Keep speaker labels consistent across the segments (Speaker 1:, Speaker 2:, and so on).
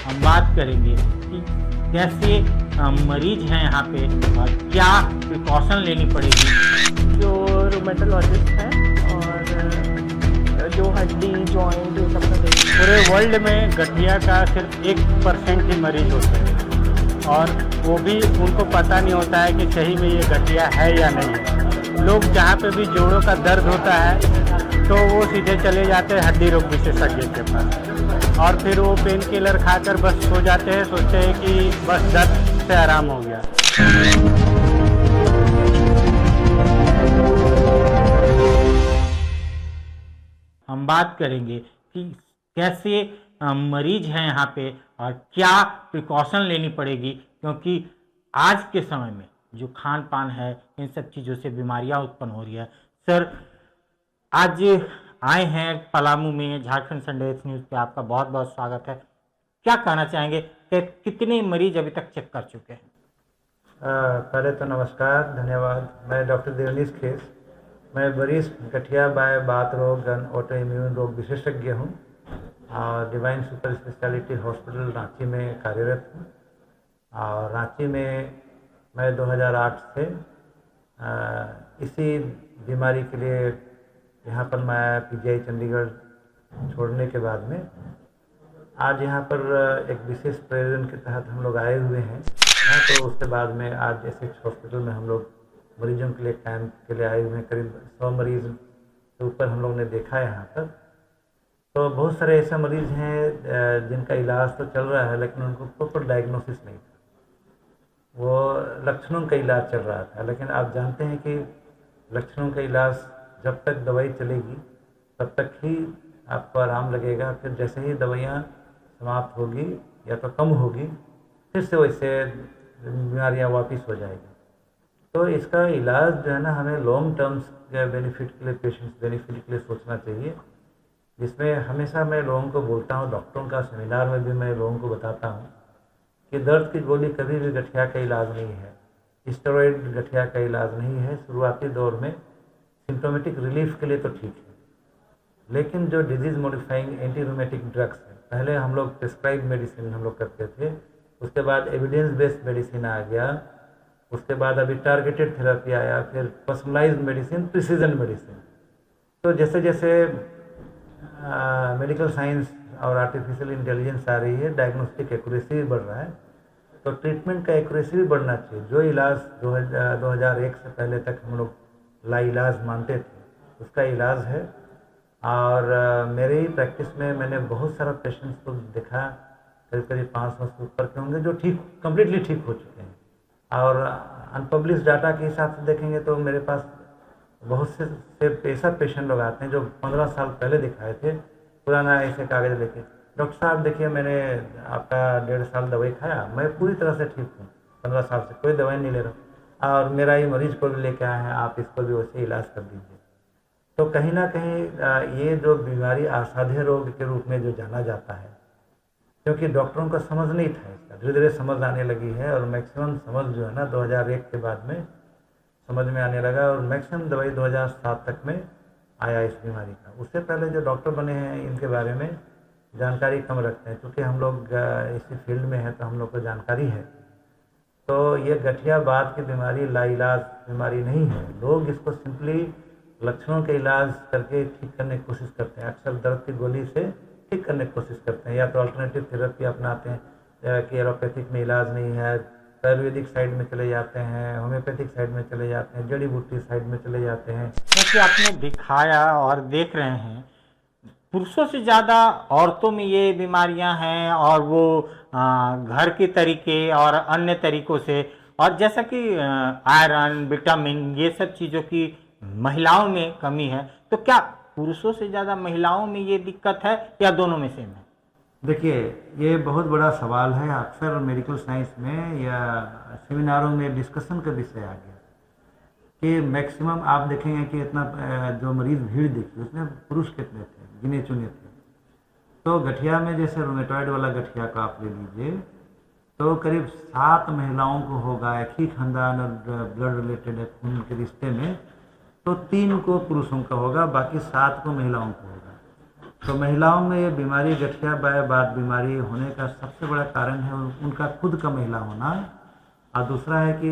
Speaker 1: हम बात करेंगे कि कैसे मरीज हैं यहाँ पे और क्या प्रिकॉशन लेनी पड़ेगी।
Speaker 2: जो रोमेटोलॉजिस्ट हैं और जो हड्डी जॉइंट ये सब का देखते हैं।
Speaker 1: पूरे वर्ल्ड में गठिया का सिर्फ 1% ही मरीज होते हैं और वो भी उनको पता नहीं होता है कि सही में ये गठिया है या नहीं है। लोग जहाँ पे भी जोड़ों का दर्द होता है तो वो सीधे चले जाते हैं हड्डी रोग विशेषज्ञ के पास और फिर वो पेन किलर खाकर बस सो जाते हैं, सोचते हैं कि बस दर्द से आराम हो गया। हम बात करेंगे कि कैसे मरीज हैं यहाँ पे और क्या प्रिकॉशन लेनी पड़ेगी, क्योंकि आज के समय में जो खान पान है इन सब चीज़ों से बीमारियाँ उत्पन्न हो रही है। सर, आज आए हैं पलामू में झारखंड संडे न्यूज़ पे, आपका बहुत बहुत स्वागत है। क्या कहना चाहेंगे कि कितने मरीज अभी तक चेक कर चुके हैं?
Speaker 3: पहले तो नमस्कार, धन्यवाद। मैं डॉक्टर देवनीश खेस, मैं वरिष्ठ गठिया बाय बात रोग एंड ऑटो इम्यून रोग विशेषज्ञ हूँ और divine super speciality hospital Ranchi में कार्यरत हूँ। और रांची में मैं 2008 से इसी बीमारी के लिए यहाँ पर मैं पीजीआई चंडीगढ़ छोड़ने के बाद में आज यहाँ पर एक विशेष प्रयोजन के तहत हम लोग आए हुए हैं। तो उसके बाद में आज एसएच हॉस्पिटल में हम लोग मरीजों के लिए कैंप के लिए आए हुए हैं। करीब 100 मरीज के ऊपर हम लोग ने देखा है यहाँ पर। तो बहुत सारे ऐसे मरीज हैं जिनका इलाज तो चल रहा है लेकिन उनको प्रॉपर डायग्नोसिस नहीं था, वो लक्षणों का इलाज चल रहा था। लेकिन आप जानते हैं कि लक्षणों का इलाज जब तक दवाई चलेगी तब तक ही आपको आराम लगेगा, फिर जैसे ही दवाइयाँ समाप्त होगी या तो कम होगी फिर से वैसे बीमारियाँ वापस हो जाएगी। तो इसका इलाज जो है ना, हमें लॉन्ग टर्म्स के बेनिफिट के लिए, पेशेंट्स बेनिफिट के लिए सोचना चाहिए। जिसमें हमेशा मैं लोगों को बोलता हूँ, डॉक्टरों का सेमिनार में भी मैं लोगों को बताता हूँ कि दर्द की गोली कभी भी गठिया का इलाज नहीं है, स्टेरॉयड गठिया का इलाज नहीं है। शुरुआती दौर में सिम्टोमेटिक रिलीफ के लिए तो ठीक है, लेकिन जो disease modifying anti rheumatic drugs है, पहले हम लोग प्रिस्क्राइब मेडिसिन हम लोग करते थे, उसके बाद एविडेंस बेस्ड मेडिसिन आ गया, उसके बाद अभी टारगेटेड थेरेपी आया, फिर पर्सनलाइज्ड मेडिसिन, प्रिसीजन मेडिसिन। तो जैसे जैसे मेडिकल साइंस और आर्टिफिशियल इंटेलिजेंस आ रही है, डायग्नोस्टिक एक्यूरेसी भी बढ़ रहा है, तो ट्रीटमेंट का एक्यूरेसी भी बढ़ना चाहिए। जो इलाज 2001 से पहले तक हम लोग लाइलाज मानते थे, उसका इलाज है। और मेरे ही प्रैक्टिस में मैंने बहुत सारा पेशेंट्स को देखा, करीब 500 से ऊपर के होंगे जो कम्प्लीटली ठीक हो चुके हैं। और अनपब्लिश डाटा के हिसाब से देखेंगे तो मेरे पास बहुत से ऐसा पेशेंट लोग आते हैं जो 15 साल पहले दिखाए थे, पुराना ऐसे कागज़ लेके, डॉक्टर साहब देखिए मैंने आपका 1.5 साल दवाई खाया, मैं पूरी तरह से ठीक हूँ, 15 साल से कोई दवाई नहीं ले रहा और मेरा ही मरीज को भी लेके आए हैं, आप इसको भी वैसे इलाज कर दीजिए। तो कहीं ना कहीं ये जो बीमारी असाध्य रोग के रूप में जो जाना जाता है, क्योंकि डॉक्टरों का समझ नहीं था इसका, धीरे धीरे समझ आने लगी है। और मैक्सिमम समझ जो है ना 2001 के बाद में समझ में आने लगा और मैक्सिमम दवाई 2007 तक में आया इस बीमारी का। उससे पहले जो डॉक्टर बने हैं इनके बारे में जानकारी कम रखते हैं, क्योंकि हम लोग इसी फील्ड में हैं तो हम लोग को जानकारी है। तो ये गठियाबाद की बीमारी लाइलाज बीमारी नहीं है। लोग इसको सिंपली लक्षणों के इलाज करके ठीक करने की कोशिश करते हैं, अक्सर दर्द की गोली से ठीक करने की कोशिश करते हैं, या तो अल्टरनेटिव थेरेपी अपनाते हैं कि एलोपैथिक में इलाज नहीं है, आयुर्वेदिक साइड में चले जाते हैं, होम्योपैथिक साइड में चले जाते हैं, जड़ी बूटी साइड में चले जाते हैं।
Speaker 1: जैसे आपने दिखाया और देख रहे हैं, पुरुषों से ज़्यादा औरतों में ये बीमारियां हैं और वो घर के तरीके और अन्य तरीक़ों से, और जैसा कि आयरन, विटामिन, ये सब चीज़ों की महिलाओं में कमी है, तो क्या पुरुषों से ज़्यादा महिलाओं में ये दिक्कत है या दोनों में सेम है?
Speaker 3: देखिए, ये बहुत बड़ा सवाल है। अक्सर मेडिकल साइंस में या सेमिनारों में डिस्कशन का विषय आ गया कि मैक्सिमम आप देखेंगे कि इतना जो मरीज भीड़ देखी उसमें पुरुष कितने थे, गिने चुने थे। तो गठिया में जैसे रोमेटॉइड वाला गठिया का आप ले लीजिए तो करीब 7 महिलाओं को होगा, एक ही खानदान और ब्लड रिलेटेड खून के रिश्ते में, तो 3 को पुरुषों का होगा, बाकी 7 को महिलाओं को होगा। तो महिलाओं में ये बीमारी गठिया बात बीमारी होने का सबसे बड़ा कारण है उनका खुद का महिला होना, और दूसरा है कि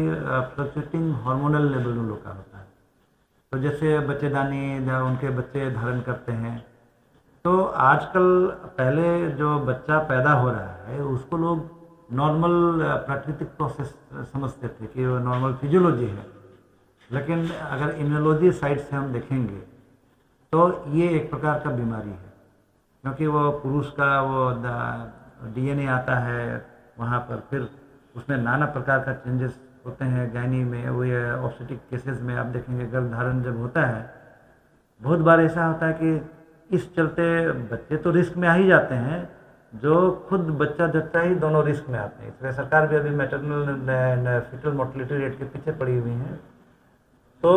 Speaker 3: फ्लक्चुएटिंग हार्मोनल लेवल उन लोग का होता है। तो जैसे बच्चेदानी जब उनके बच्चे धारण करते हैं, तो आजकल पहले जो बच्चा पैदा हो रहा है उसको लोग नॉर्मल प्राकृतिक प्रोसेस समझते थे कि वो नॉर्मल फिजियोलॉजी है, लेकिन अगर इम्यूनोलॉजी साइड से हम देखेंगे तो ये एक प्रकार का बीमारी है, क्योंकि वो पुरुष का वो डीएनए आता है वहाँ पर, फिर उसमें नाना प्रकार का चेंजेस होते हैं गायनी में, वो ये ऑब्स्टेटिक केसेस में आप देखेंगे गर्भधारण जब होता है बहुत बार ऐसा होता है कि इस चलते बच्चे तो रिस्क में आ ही जाते हैं, जो खुद बच्चा जच्चा ही दोनों रिस्क में आते हैं। इसलिए सरकार भी अभी मैटरनल फीटल मोर्टेलिटी रेट के पीछे पड़ी हुई है। तो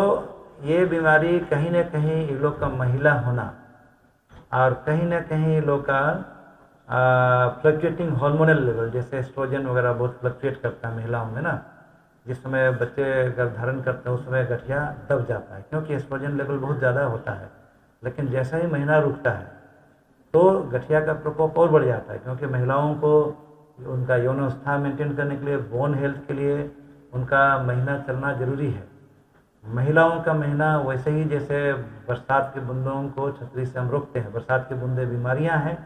Speaker 3: ये बीमारी कहीं न कहीं इन लोग का महिला होना और कहीं न कहीं इन लोग का फ्लक्चुएटिंग हार्मोनल लेवल, जैसे एस्ट्रोजन वगैरह बहुत फ्लक्चुएट करता है महिलाओं में ना, जिस समय बच्चे गर्भधारण करते हैं उस समय गठिया दब जाता है, क्योंकि एस्ट्रोजन लेवल बहुत ज़्यादा होता है। लेकिन जैसा ही महीना रुकता है तो गठिया का प्रकोप और बढ़ जाता है, क्योंकि महिलाओं को उनका यौनावस्था मेंटेन करने के लिए, बोन हेल्थ के लिए उनका महीना चलना जरूरी है। महिलाओं का महीना वैसे ही जैसे बरसात की बूंदों को छतरी से हम रोकते हैं, बरसात की बूंदे बीमारियां हैं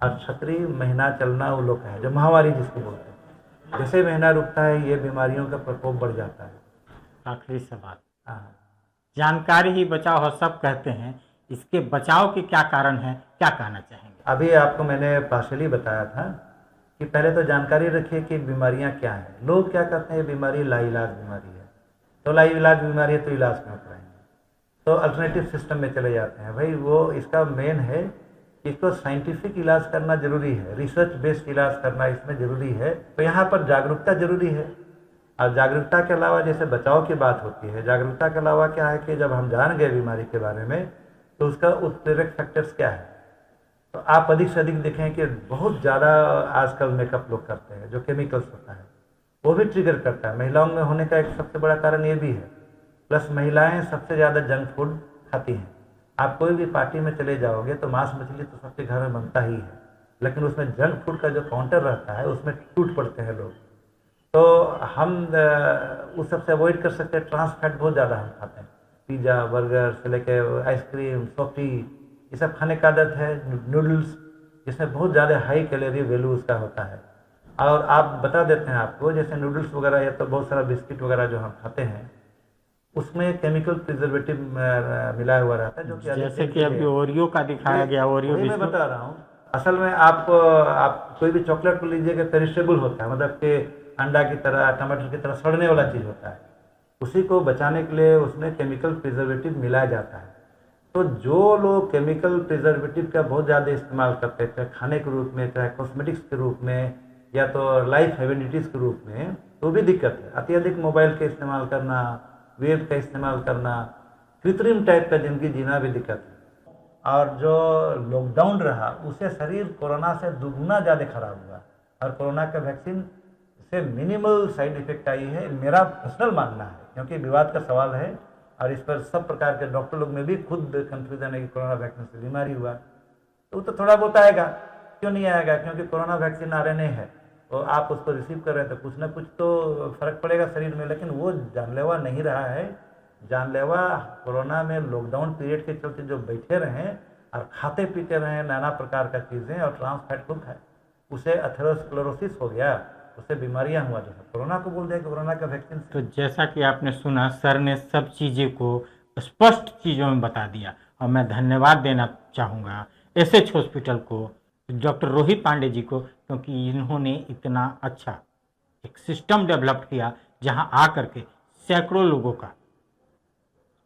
Speaker 3: और छतरी महीना चलना वो लोग का है, जो माहवारी जिसको बोलते हैं। जैसे महीना रुकता है ये बीमारियों का प्रकोप बढ़ जाता है।
Speaker 1: आखिरी सवाल,
Speaker 3: हाँ,
Speaker 1: जानकारी ही बचाव हो सब कहते हैं, इसके बचाव के क्या कारण हैं, क्या कहना चाहेंगे?
Speaker 3: अभी आपको मैंने पार्शली बताया था कि पहले तो जानकारी रखिए कि बीमारियां क्या हैं। लोग क्या कहते हैं बीमारी लाइलाज बीमारी है, तो लाइलाज बीमारी है तो इलाज क्यों कराएंगे, तो अल्टरनेटिव सिस्टम में चले जाते हैं। भाई वो इसका मेन है कि इसको साइंटिफिक इलाज करना जरूरी है, रिसर्च बेस्ड इलाज करना इसमें जरूरी है। तो यहाँ पर जागरूकता जरूरी है, और जागरूकता के अलावा जैसे बचाव की बात होती है, जागरूकता के अलावा क्या है कि जब हम जान गए बीमारी के बारे में तो उसका उत्प्रेरक फैक्टर्स क्या है। तो आप अधिक से अधिक देखें कि बहुत ज़्यादा आजकल मेकअप लोग करते हैं, जो केमिकल्स होता है वो भी ट्रिगर करता है। महिलाओं में होने का एक सबसे बड़ा कारण ये भी है। प्लस महिलाएं सबसे ज़्यादा जंक फूड खाती हैं। आप कोई भी पार्टी में चले जाओगे तो मांस मछली तो सबके घर में बनता ही है, लेकिन उसमें जंक फूड का जो काउंटर रहता है उसमें टूट पड़ते हैं लोग। तो हम उस सबसे अवॉइड कर सकते हैं। ट्रांस फैट बहुत ज़्यादा हम खाते हैं, पिज़्ज़ा बर्गर से लेके आइसक्रीम सॉफ्टी ये सब खाने का आदत है। नूडल्स जिसमें बहुत ज़्यादा हाई कैलोरी वैल्यू उसका होता है। और आप बता देते हैं आपको, जैसे नूडल्स वगैरह या तो बहुत सारा बिस्किट वगैरह जो हम खाते हैं उसमें केमिकल प्रिजर्वेटिव मिला हुआ रहता है, जो कि
Speaker 1: जैसे कि अभी ओरियो का दिखाया गया, ओरियो
Speaker 3: मैं बता रहा हूँ। असल में आप कोई भी चॉकलेट को लीजिएगा पेरिशेबल होता है, मतलब कि अंडा की तरह टमाटर की तरह सड़ने वाला चीज़ होता है। उसी को बचाने के लिए उसमें केमिकल प्रिजर्वेटिव मिलाया जाता है। तो जो लोग केमिकल प्रिजर्वेटिव का बहुत ज़्यादा इस्तेमाल करते हैं, चाहे खाने के रूप में, चाहे कॉस्मेटिक्स के रूप में, या तो लाइफ हैबिलिटीज़ के रूप में, तो भी दिक्कत है। अत्यधिक मोबाइल का इस्तेमाल करना, वेब का इस्तेमाल करना, कृत्रिम टाइप का जिंदगी जीना भी दिक्कत है। और जो लॉकडाउन रहा उससे शरीर कोरोना से दुगुना ज़्यादा खराब हुआ, और कोरोना का वैक्सीन से मिनिमल साइड इफेक्ट आई है, मेरा पर्सनल मानना है, क्योंकि विवाद का सवाल है और इस पर सब प्रकार के डॉक्टर लोग में भी खुद कंफ्यूजन है कि कोरोना वैक्सीन से बीमारी हुआ। तो थोड़ा बहुत आएगा, क्यों नहीं आएगा, क्योंकि कोरोना वैक्सीन RNA है, तो आप उसको रिसीव कर रहे हैं तो कुछ ना कुछ तो फर्क पड़ेगा शरीर में। लेकिन वो जानलेवा नहीं रहा है। जानलेवा कोरोना में लॉकडाउन पीरियड के चलते जो बैठे रहे और खाते पीते रहे नाना प्रकार का चीज़ें, और ट्रांस फैट खूब खाए, उसे एथेरोस्क्लेरोसिस हो गया, उससे बीमारियां हुआ। जो कोरोना को बोल दिया कि कोरोना का वैक्सीन।
Speaker 1: तो जैसा कि आपने सुना, सर ने सब चीज़ें को स्पष्ट चीज़ों में बता दिया, और मैं धन्यवाद देना चाहूँगा SH हॉस्पिटल को, डॉक्टर रोहित पांडे जी को, क्योंकि इन्होंने इतना अच्छा एक सिस्टम डेवलप किया जहां आकर के सैकड़ों लोगों का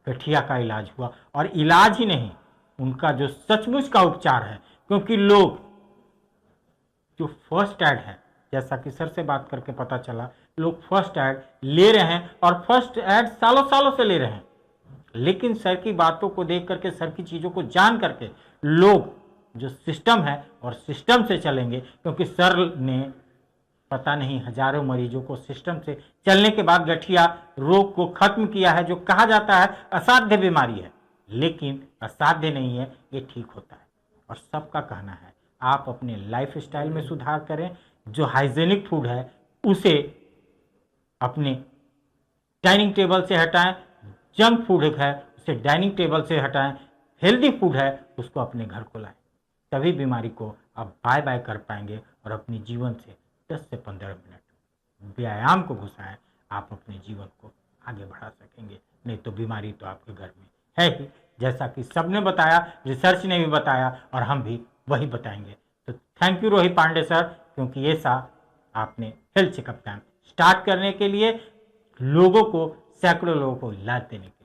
Speaker 1: गठिया का इलाज हुआ। और इलाज ही नहीं, उनका जो सचमुच का उपचार है, क्योंकि लोग जो फर्स्ट एड है, जैसा कि सर से बात करके पता चला, लोग फर्स्ट एड ले रहे हैं और फर्स्ट एड सालों सालों से ले रहे हैं। लेकिन सर की बातों को देख करके, सर की चीज़ों को जान करके लोग जो सिस्टम है और सिस्टम से चलेंगे, क्योंकि सर ने पता नहीं हजारों मरीजों को सिस्टम से चलने के बाद गठिया रोग को खत्म किया है, जो कहा जाता है असाध्य बीमारी है, लेकिन असाध्य नहीं है, ये ठीक होता है। और सबका कहना है आप अपने लाइफ स्टाइल में सुधार करें, जो हाइजेनिक फूड है उसे अपने डाइनिंग टेबल से हटाएं, जंक फूड है उसे डाइनिंग टेबल से हटाएं, हेल्दी फूड है उसको अपने घर को लाएं। तभी बीमारी को आप बाय बाय कर पाएंगे और अपने जीवन से 10 से 15 मिनट व्यायाम को घुसाएं, आप अपने जीवन को आगे बढ़ा सकेंगे। नहीं तो बीमारी तो आपके घर में है ही, जैसा कि सबने बताया, रिसर्च ने भी बताया और हम भी वही बताएंगे। तो thank you Rohit Pandey sir, क्योंकि ये सा आपने हेल्थ चेकअप कैंप स्टार्ट करने के लिए लोगों को, सैकड़ों लोगों को इलाज देने के